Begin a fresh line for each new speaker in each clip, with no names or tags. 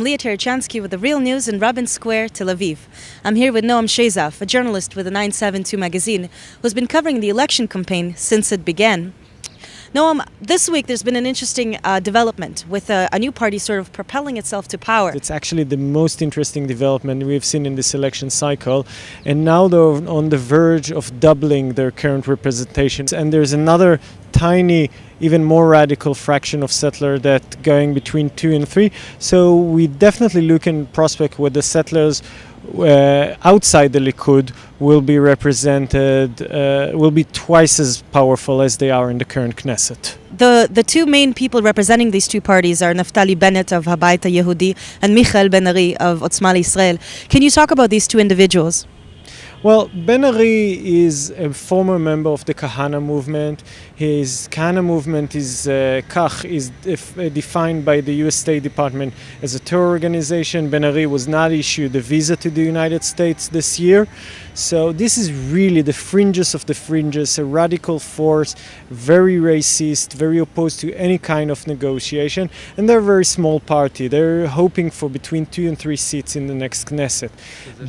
Leah Terechansky with the Real News in Rabin Square, Tel Aviv. I'm here with Noam Sheizaf, a journalist with the 972 magazine, who's been covering the election campaign since it began. Noam, this week there's been an interesting development with a new party sort of propelling itself to power.
It's actually the most interesting development we've seen in this election cycle, and now they're on the verge of doubling their current representations, and there's another tiny, even more radical fraction of settler that going between 2 and 3. So we definitely look in prospect where the settlers outside the Likud will be represented, will be twice as powerful as they are in the current Knesset.
The two main people representing these two parties are Naftali Bennett of Habayit HaYehudi and Michael Ben-Ari of Otzma Yisrael. Can you talk about these two individuals?
Well, Ben-Ari is a former member of the Kahana movement. His Kahana movement is defined by the U.S. State Department as a terror organization. Ben-Ari was not issued a visa to the United States this year. So this is really the fringes of the fringes, a radical force, very racist, very opposed to any kind of negotiation. And they're a very small party. They're hoping for between 2 and 3 seats in the next Knesset.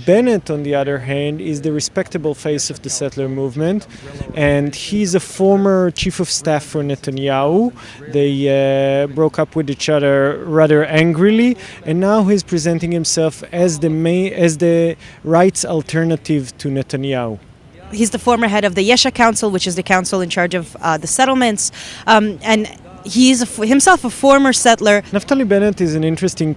Bennett, on the other hand, is the respectable face of the settler movement. And he's a former chief of staff for Netanyahu. They broke up with each other rather angrily. And now he's presenting himself as the right's alternative to Netanyahu.
He's the former head of the Yesha Council, which is the council in charge of the settlements, and he's himself a former settler.
Naftali Bennett is an interesting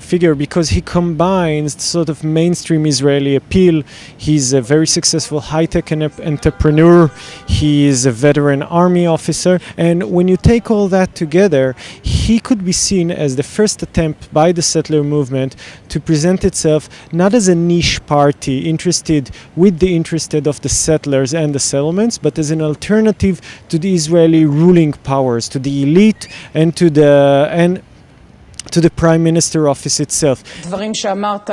figure because he combines sort of mainstream Israeli appeal. He's a very successful high-tech entrepreneur. He is a veteran army officer. And when you take all that together, he could be seen as the first attempt by the settler movement to present itself not as a niche party interested with the interest of the settlers and the settlements, but as an alternative to the Israeli ruling powers, to the elite and to the Prime Minister office itself.
דברים שאמרת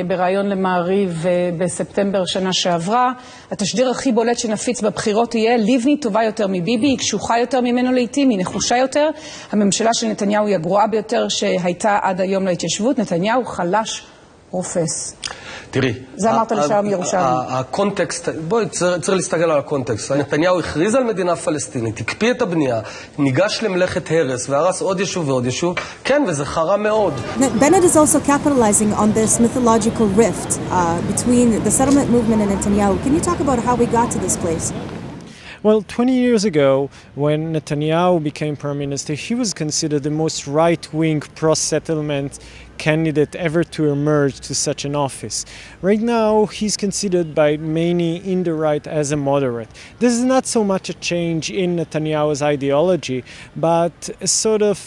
בראיון למעריב בספטמבר שנה שעברה, התשדיר הכי בולט שנפיץ בבחירות יהיה לבני טובה יותר מביבי, היא קשוחה יותר ממנו לעתים, היא נחושה יותר. הממשלה של נתניהו היא הגרועה ביותר שהייתה עד היום להתיישבות. נתניהו חלש רופס.
תראי,
זה אמרת לשם ירושלים.
הקונטקסט, בואי, צריך להסתכל על הקונטקסט. נתניהו הכריז על מדינה פלסטינית, הקפיא את הבנייה, ניגש למלאכת הרס והרס עוד יישוב ועוד יישוב. כן, וזה חרה מאוד.
Bennett is also capitalizing on this mythological rift between the settlement movement and Netanyahu. Can you talk about how we got to this place?
Well, 20 years ago, when Netanyahu became prime minister, he was considered the most right-wing pro-settlement candidate ever to emerge to such an office. Right now, he's considered by many in the right as a moderate. This is not so much a change in Netanyahu's ideology, but a sort of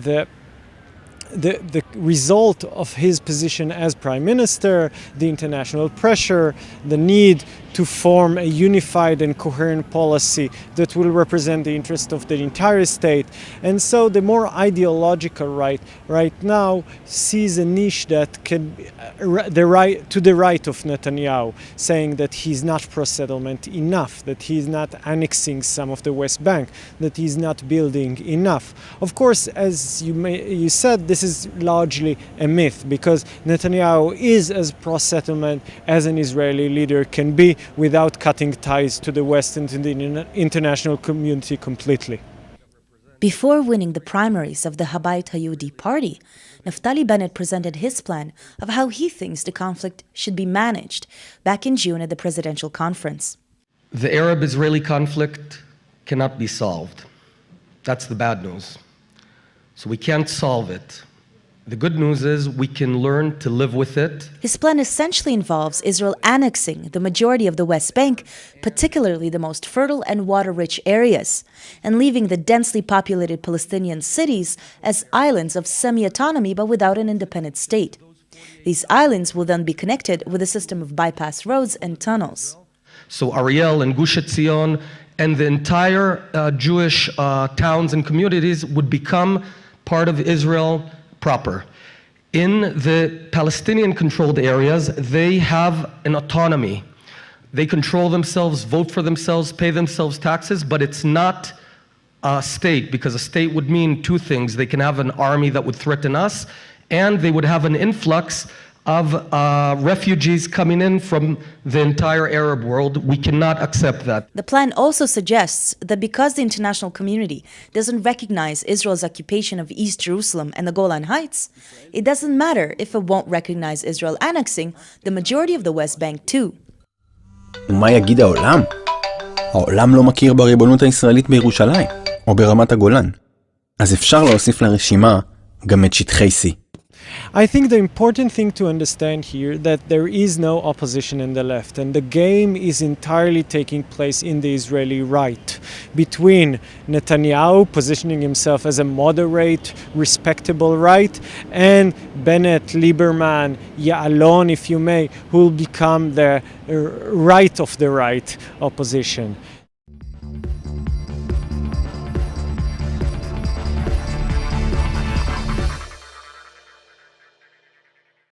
the result of his position as prime minister, the international pressure, the need to form a unified and coherent policy that will represent the interest of the entire state. And so the more ideological right now sees a niche that can to the right of Netanyahu, saying that he's not pro-settlement enough, that he's not annexing some of the West Bank, that he's not building enough. Of course, as you said, this is largely a myth, because Netanyahu is as pro-settlement as an Israeli leader can be, without cutting ties to the West and to the international community completely.
Before winning the primaries of the Habayit HaYehudi party, Naftali Bennett presented his plan of how he thinks the conflict should be managed back in June at the presidential conference.
The Arab-Israeli conflict cannot be solved. That's the bad news. So we can't solve it. The good news is we can learn to live with it.
His plan essentially involves Israel annexing the majority of the West Bank, particularly the most fertile and water-rich areas, and leaving the densely populated Palestinian cities as islands of semi-autonomy but without an independent state. These islands will then be connected with a system of bypass roads and tunnels.
So Ariel and Gush Etzion and the entire Jewish towns and communities would become part of Israel proper. In the Palestinian-controlled areas, they have an autonomy. They control themselves, vote for themselves, pay themselves taxes, but it's not state, because a state would mean two things. They can have an army that would threaten us, and they would have an influx of refugees coming in from the entire Arab world. We cannot accept that.
The plan also suggests that because the international community doesn't recognize Israel's occupation of East Jerusalem and the Golan Heights, it doesn't matter if it won't recognize Israel annexing the majority of the West Bank too.
ומה יגיד העולם? העולם לא מכיר בריבונות הישראלית בירושלים, או ברמת הגולן. אז אפשר להוסיף לרשימה גם את שטחי C.
I think the important thing to understand here that there is no opposition in the left, and the game is entirely taking place in the Israeli right, between Netanyahu positioning himself as a moderate, respectable right, and Bennett, Lieberman, Ya'alon, if you may, who will become the right of the right opposition.